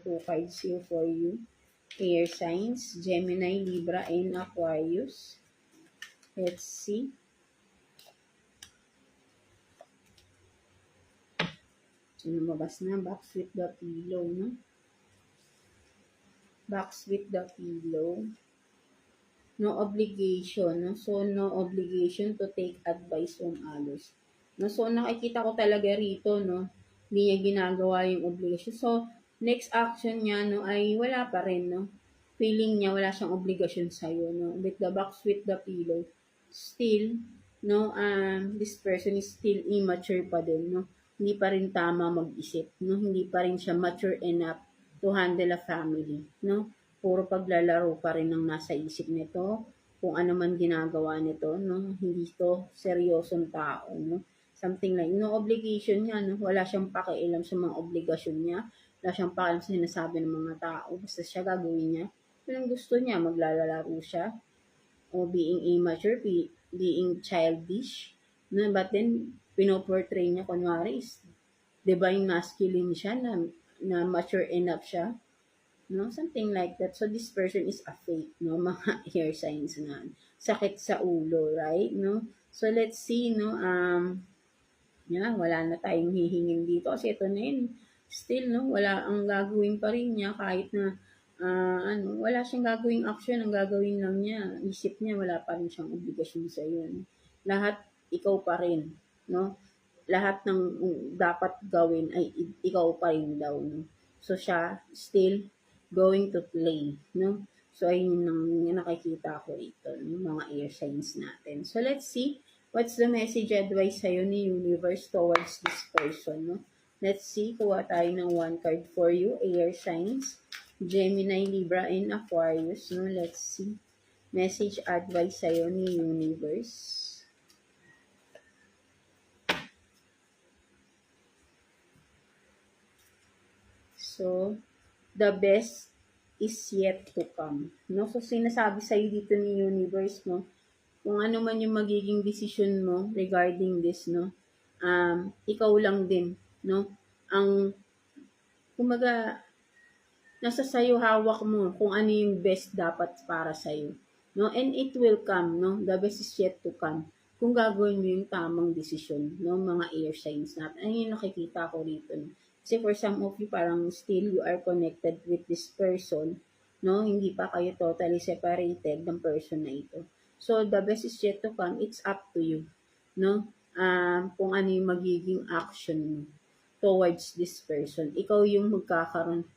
2 cards here for you. Air signs, Gemini, Libra, and Aquarius. Let's see. So, lumabas na, box with the pillow, no? Box with the pillow. No obligation, no? So, no obligation to take advice from others. No? So, nakikita ko talaga rito, no? Hindi niya ginagawa yung obligation. So, next action niya, no, ay wala pa rin, no? Feeling niya wala siyang obligasyon sa'yo, no? With the box with the pillow. Still, no, this person is still immature pa din, no? Hindi pa rin tama mag-isip, no? Hindi pa rin siya mature enough to handle a family, no? Puro paglalaro pa rin ang nasa isip nito, kung ano man ginagawa nito, no? Hindi to seryosong tao, no? Something like, no obligation niya, no? Wala siyang pakialam sa mga obligasyon niya, wala siyang pakialam sa sinasabi ng mga tao, basta siya gagawin niya. Yun ang gusto niya, maglalaro siya, o being immature, being childish, no? But then, pinoportray niya, kunwari, is divine masculine siya, na mature enough siya, no? Something like that. So, this person is a fake, no? Mga air signs na. Sakit sa ulo, right? No? So, let's see, no? Wala na tayong hihingin dito kasi ito na yun. Still, no? Wala ang gagawin pa rin niya kahit na, wala siyang gagawing action. Ang gagawin lang niya, isip niya, wala pa rin siyang obligasyon sa iyo. No? Lahat, ikaw pa rin, no? Lahat ng dapat gawin ay ikaw pa rin daw, no? So, siya, still, going to play, no? So, ayun yung nakikita ko ito, yung mga air signs natin. So, let's see, what's the message advice sa'yo ni universe towards this person, no? Let's see, kuha tayo ng 1 card for you, air signs, Gemini, Libra, and Aquarius, no? Let's see, message advice sa'yo ni universe. So, the best is yet to come, no? So, sinasabi sa'yo dito ni universe, no? Kung ano man yung magiging decision mo regarding this, no? Ikaw lang din, no? Kumaga, nasa sa'yo, hawak mo kung ano yung best dapat para sa'yo, no? And it will come, no? The best is yet to come. Kung gagawin mo yung tamang desisyon, no? Mga air signs natin. Ayun yung nakikita ko rito, no? Kasi for some of you, parang still you are connected with this person, no? Hindi pa kayo totally separated ng person na ito. So, the best is yet to come. It's up to you, no? Kung ano yung magiging action mo towards this person. Ikaw yung magkakaroon